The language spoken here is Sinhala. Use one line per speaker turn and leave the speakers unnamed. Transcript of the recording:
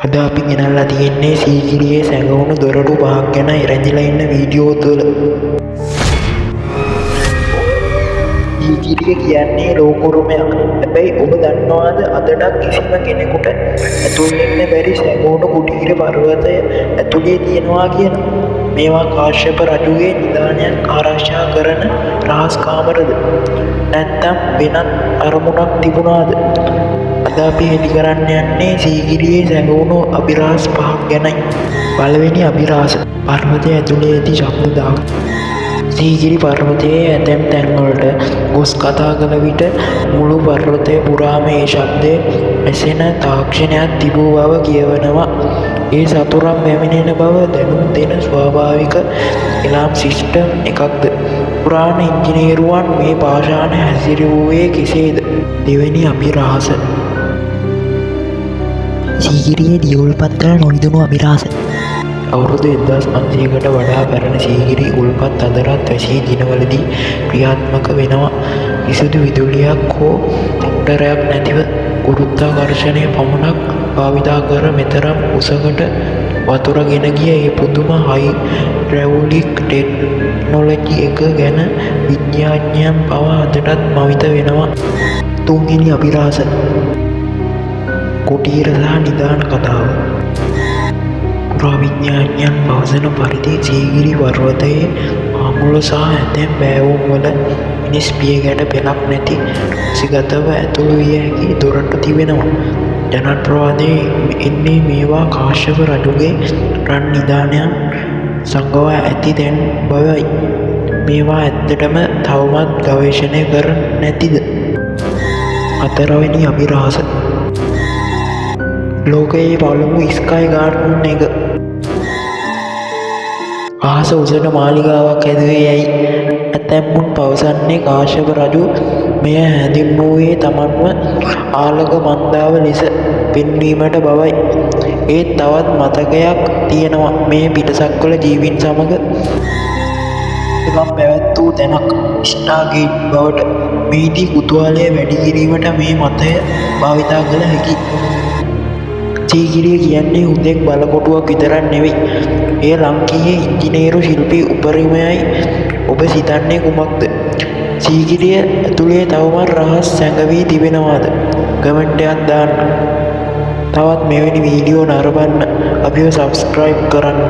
අද අපි ගෙනල්ලා තියෙන්නේ සීගිරියේ සැඟවුණු දොරටු පහක් ගැන රැඳිලා ඉන්න වීඩියෝ තුළ. සීගිරිය කියන්නේ ලෝකුරුමයක්. හැබැයි ඔබ දන්නවාද අදටත් කිසිම කෙනෙකුට ඇතුල් වෙන්න බැරි සැඟවුණු කුටීර පර්වතය ඇතුලේ තියෙනවා කියලා. මේවා කාශ්‍යප රජුගේ නිධානයක් ආරක්ෂා කරන රහස් කාමරද? නැත්නම් වෙනත් අරමුණක් තිබුණාද? අද අපි හෙළි කරන්න යන්නේ සීගිරියේ සැඟවුණු අභිරහස් පහක් ගැනයි. පළවෙනි අභිරහස පර්වතය ඇතුලේ ඇති ශබ්දදාව. සීගිරි පර්වතයේ ඇතැම් තැන්වලට ගොස් කතා කළ විට මුළු පර්වතය පුරාම ඒ ශබ්දය ඇසෙන තාක්ෂණයක් තිබූ බව කියවනවා. ඒ සතුරන් පැමිණෙන බව දැනුම් දෙන ස්වාභාවික එලාම් සිස්ටම් එකක්ද? පුරාණ ඉංජිනේරුවන් මේ පාෂාණ හැසිරුවේ කෙසේද? දෙවැනි අභිරහස සීගිරියේ දියුල්පත් කළ නොහිදුණු අභිරහස. අවුරුදු 1500කට වඩා පැරණි සීගිරි උල්පත් අදටත් වැසී දිනවලදී ක්‍රියාත්මක වෙනවා. කිසිදු විදුලියක් හෝ තොට්ටරයක් නැතිව ගුරුත්වාකර්ෂණය පමණක් භාවිතා කර මෙතරම් උසකට වතුර ගෙන ගිය ඒ පුදුම හයිඩ්‍රැවුලික් ටෙක්නොලොජි එක ගැන විද්‍යාඥයන් පවා අදටත් මවිත වෙනවා. තුන්වෙනි අභිරහස කුටීර සහ නිධාන කතාව. පුරාවිද්‍යාඥයන් පවසන පරිදි සීගිරි පර්වතයේ මාමුල සහ ඇතැම් බෑවුම්වල මිනිස් පියගැට පෙළක් නැති සිගතව ඇතුළු විය හැකි දොරටු තිබෙනවා. ජනප්‍රවාදයේ එන්නේ මේවා කාශ්‍යප රජුගේ රන් නිධානයන් සංගවා ඇති තැන් බවයි. මේවා ඇත්තටම තවමත් ගවේෂණය කර නැතිද? හතරවෙනි අභිරහස ලෝකයේ පළමු ස්කයි ගාඩන් එක. අහස උසට මාලිගාවක් හැදුවේ යැයි ඇතැම්මුන් පවසන්නේ කාශ්‍යප රජු මෙය හැඳින්වූයේ තමන්ව ආලක මන්දාව ලෙස පෙන්වීමට බවයි. ඒත් තවත් මතකයක් තියෙනවා. මේ පිටසක්වල ජීවීන් සමග පැවැත් වූ තැනක් ස්ටාර්ගේට් බවට. මෙහිදී කුතුහලය වැඩි කිරීමට මේ මතය භාවිතා කළ හැකි. සීගිරිය කියන්නේ හුදෙක් බලකොටුවක් විතරක් නෙවෙයි. එය ලංකීය ඉංජිනේරු ශිල්පී උපරිමයයි. ඔබ සිතන්නේ කුමක්ද? සීගිරිය ඇතුලේ තවමත් රහස් සැඟවී තිබෙනවාද? කමෙන්ට් එකක් දාන්න. තවත් මෙවැනි වීඩියෝ නරඹන්න අපිව සබ්ස්ක්‍රයිබ් කරන්න.